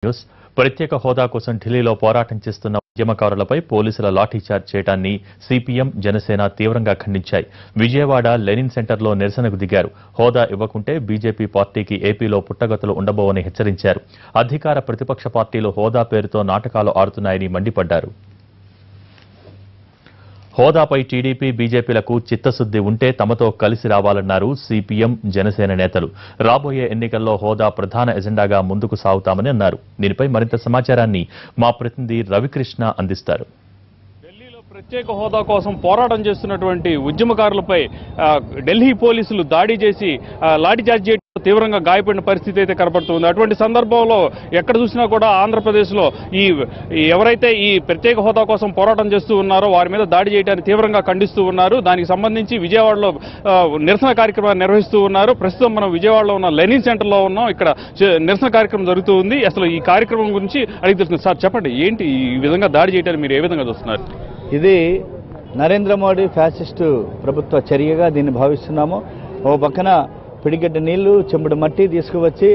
News ప్రత్యేక హోదా కోసం ఢిల్లీలో పోరాటం చేస్తున్న ఉద్యమకారులపై పోలీసుల లాఠీచార్జ్ చేయడాన్ని సిపిఎం జనసేన తీవ్రంగా ఖండించాయి. విజయవాడ లెనిన్ సెంటర్లో నిరసనకు దిగారు. హోదా ఇవ్వకుంటే బీజేపీ పార్టీకి ఏపీలో పుట్టగతులు ఉండబోవని హెచ్చరించారు. అధికార ప్రతిపక్ష పార్టీలు హోదా పేరుతో నాటకాలు ఆడుతున్నాయని మండిపడ్డారు. హోదాపై టీడీపీ బీజేపీలకు చిత్తశుద్ది ఉంటే తమతో కలిసి రావాలన్నారు సిపిఎం జనసేన నేతలు. రాబోయే ఎన్నికల్లో హోదా ప్రధాన ఎజెండాగా ముందుకు సాగుతామని అన్నారు. దీనిపై మరింత సమాచారాన్ని మా ప్రతినిధి రవికృష్ణ అందిస్తారు. ఢిల్లీలో ప్రత్యేక హోదా కోసం పోరాటం చేస్తున్నటువంటి ఉద్యమకారులపై ఢిల్లీ పోలీసులు దాడి చేసి లాఠీచార్జ్ చేయడం తీవ్రంగా గాయపడిన పరిస్థితి అయితే కనబడుతుంది. అటువంటి సందర్భంలో ఎక్కడ చూసినా కూడా ఆంధ్రప్రదేశ్లో ఎవరైతే ఈ ప్రత్యేక హోదా కోసం పోరాటం చేస్తూ ఉన్నారో వారి మీద దాడి చేయడాన్ని తీవ్రంగా ఖండిస్తూ ఉన్నారు. దానికి సంబంధించి విజయవాడలో నిరసన కార్యక్రమాన్ని నిర్వహిస్తూ ఉన్నారు. ప్రస్తుతం మనం విజయవాడలో ఉన్న లెనిన్ సెంటర్లో ఉన్నాం. ఇక్కడ నిరసన కార్యక్రమం జరుగుతూ ఉంది. అసలు ఈ కార్యక్రమం గురించి అడిగి తెలుస్తుంది. సార్ చెప్పండి, ఏంటి ఈ విధంగా దాడి చేయడాన్ని మీరు ఏ విధంగా చూస్తున్నారు? ఇది నరేంద్ర మోడీ ఫ్యాసిస్టు ప్రభుత్వ చర్యగా దీన్ని భావిస్తున్నాము. ఓ పక్కన పిడిగడ్డ నీళ్లు చెంబుడు మట్టి తీసుకువచ్చి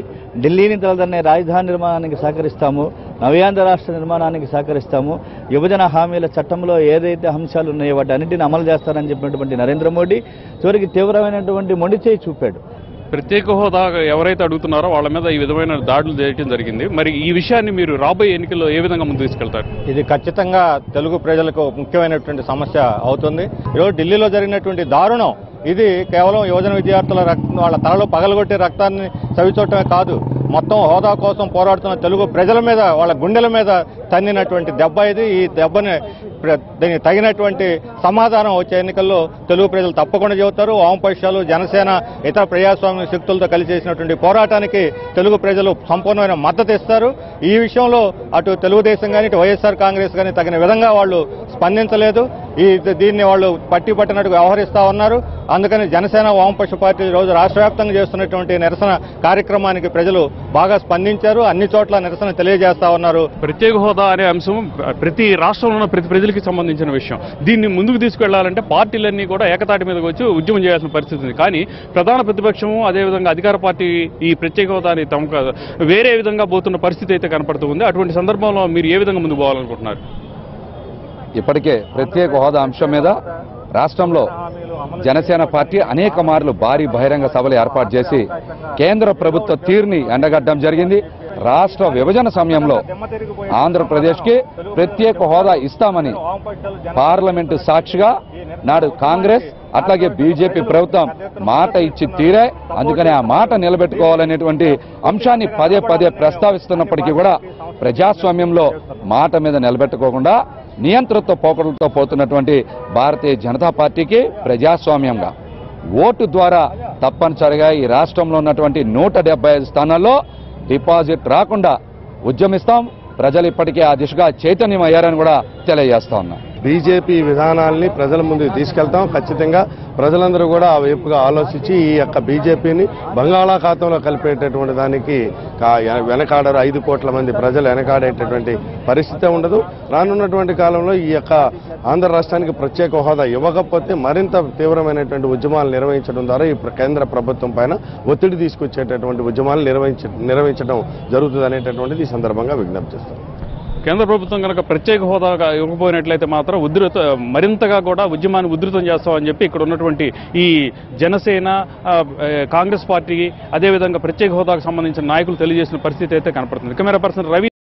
ఢిల్లీని తలదన్నే రాజధాని నిర్మాణానికి సహకరిస్తాము, నవ్యాంధ్ర రాష్ట్ర నిర్మాణానికి సహకరిస్తాము, విభజన హామీల చట్టంలో ఏదైతే అంశాలు ఉన్నాయో వాటి అన్నింటిని అమలు చేస్తారని చెప్పినటువంటి నరేంద్ర మోడీ చివరికి తీవ్రమైనటువంటి మొండి చేయి చూపాడు. ప్రత్యేక హోదా ఎవరైతే అడుగుతున్నారో వాళ్ళ మీద ఈ విధమైన దాడులు చేయడం జరిగింది. మరి ఈ విషయాన్ని మీరు రాబోయే ఎన్నికల్లో ఏ విధంగా ముందు తీసుకెళ్తారు? ఇది ఖచ్చితంగా తెలుగు ప్రజలకు ముఖ్యమైనటువంటి సమస్య అవుతుంది. ఈరోజు ఢిల్లీలో జరిగినటువంటి దారుణం ఇది కేవలం యువజన విద్యార్థుల వాళ్ళ తలలో పగలగొట్టే రక్తాన్ని చవిచూడటమే కాదు, మొత్తం హోదా కోసం పోరాడుతున్న తెలుగు ప్రజల మీద వాళ్ళ గుండెల మీద తన్నినటువంటి దెబ్బ ఇది. ఈ దెబ్బని దీనికి తగినటువంటి సమాధానం వచ్చే ఎన్నికల్లో తెలుగు ప్రజలు తప్పకుండా చెబుతారు. వామపక్షాలు, జనసేన, ఇతర ప్రజాస్వామ్య శక్తులతో కలిసి చేసినటువంటి పోరాటానికి తెలుగు ప్రజలు సంపూర్ణమైన మద్దతు ఇస్తారు. ఈ విషయంలో అటు తెలుగుదేశం కానీ ఇటు వైఎస్ఆర్ కాంగ్రెస్ కానీ తగిన విధంగా వాళ్ళు స్పందించలేదు. దీన్ని వాళ్ళు పట్టినట్టుగా వ్యవహరిస్తా ఉన్నారు. అందుకని జనసేన, వామపక్ష పార్టీలు ఈరోజు రాష్ట్ర వ్యాప్తంగా చేస్తున్నటువంటి నిరసన కార్యక్రమానికి ప్రజలు బాగా స్పందించారు. అన్ని చోట్ల నిరసన తెలియజేస్తా ఉన్నారు. ప్రత్యేక హోదా అనే అంశం ప్రతి రాష్ట్రంలో ఉన్న ప్రతి ప్రజలకి సంబంధించిన విషయం. దీన్ని ముందుకు తీసుకెళ్లాలంటే పార్టీలన్నీ కూడా ఏకతాటి మీదకి వచ్చి ఉద్యమం చేయాల్సిన పరిస్థితి ఉంది. కానీ ప్రధాన ప్రతిపక్షము అదేవిధంగా అధికార పార్టీ ఈ ప్రత్యేక హోదాని తమకు వేరే విధంగా పోతున్న పరిస్థితి అయితే కనపడుతుంది. అటువంటి సందర్భంలో మీరు ఏ విధంగా ముందుకు పోవాలనుకుంటున్నారు? ఇప్పటికే ప్రత్యేక హోదా అంశం మీద రాష్ట్రంలో జనసేన పార్టీ అనేక మార్లు భారీ బహిరంగ సభలు ఏర్పాటు చేసి కేంద్ర ప్రభుత్వ తీరుని ఎండగట్టడం జరిగింది. రాష్ట్ర విభజన సమయంలో ఆంధ్రప్రదేశ్కి ప్రత్యేక హోదా ఇస్తామని పార్లమెంటు సాక్షిగా నాడు కాంగ్రెస్ అట్లాగే బీజేపీ ప్రభుత్వం మాట ఇచ్చి తీరే. అందుకని ఆ మాట నిలబెట్టుకోవాలనేటువంటి అంశాన్ని పదే పదే ప్రస్తావిస్తున్నప్పటికీ కూడా ప్రజాస్వామ్యంలో మాట మీద నిలబెట్టుకోకుండా నియంత్రణతో పోకడలతో పోతున్నటువంటి భారతీయ జనతా పార్టీకి ప్రజాస్వామ్యంగా ఓటు ద్వారా తప్పనిసరిగా ఈ రాష్ట్రంలో ఉన్నటువంటి 175 స్థానాల్లో డిపాజిట్ రాకుండా ఉద్యమిస్తాం. ప్రజలు ఇప్పటికే ఆ దిశగా చైతన్యం అయ్యారని కూడా తెలియజేస్తా ఉన్నా. బీజేపీ విధానాల్ని ప్రజల ముందుకు తీసుకెళ్తాం. ఖచ్చితంగా ప్రజలందరూ కూడా ఆ వైపుగా ఆలోచించి ఈ యొక్క బీజేపీని బంగాళాఖాతంలో కలిపేటటువంటి దానికి వెనకాడరు. 5 కోట్ల మంది ప్రజలు వెనకాడేటటువంటి పరిస్థితి ఉండదు. రానున్నటువంటి కాలంలో ఈ యొక్క ఆంధ్ర రాష్ట్రానికి ప్రత్యేక హోదా ఇవ్వకపోతే మరింత తీవ్రమైనటువంటి ఉద్యమాలు నిర్వహించడం ద్వారా ఈ కేంద్ర ప్రభుత్వం పైన ఒత్తిడి తీసుకొచ్చేటటువంటి ఉద్యమాలు నిర్వహించడం జరుగుతుంది అనేటటువంటిది ఈ సందర్భంగా విజ్ఞప్తి చేస్తాం. కేంద్ర ప్రభుత్వం కనుక ప్రత్యేక హోదా ఇవ్వకపోయినట్లయితే మాత్రం మరింతగా కూడా ఉద్యమాన్ని ఉధృతం చేస్తామని చెప్పి ఇక్కడ ఉన్నటువంటి ఈ జనసేన, కాంగ్రెస్ పార్టీ అదేవిధంగా ప్రత్యేక హోదాకు సంబంధించిన నాయకులు తెలియజేసిన పరిస్థితి అయితే కనపడుతుంది. Camera person Ravi.